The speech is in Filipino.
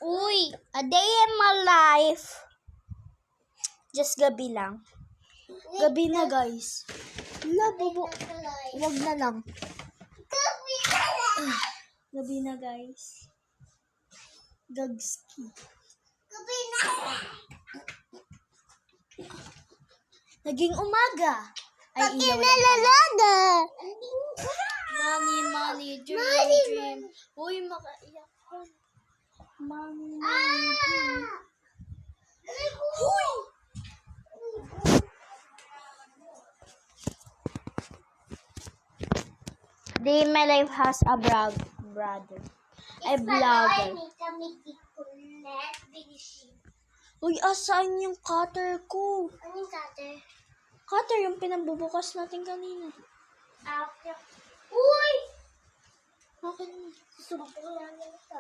Uy, a day in my life. Just gabi lang. Gabi na, guys. Wala, wag na lang. Gabi na, guys. Gagski. Gabi na. Naging umaga. Ay, ilaw lang. Nalalada. Money, dream. Uy, makaiyak ka. Money, dream. Huy! Day in my life has a brother. A vlogger. Uy, asaan yung cutter ko? Anong cutter? Cutter yung pinambubukas natin kanina. Uy! Akin. Gusto ko lang ito.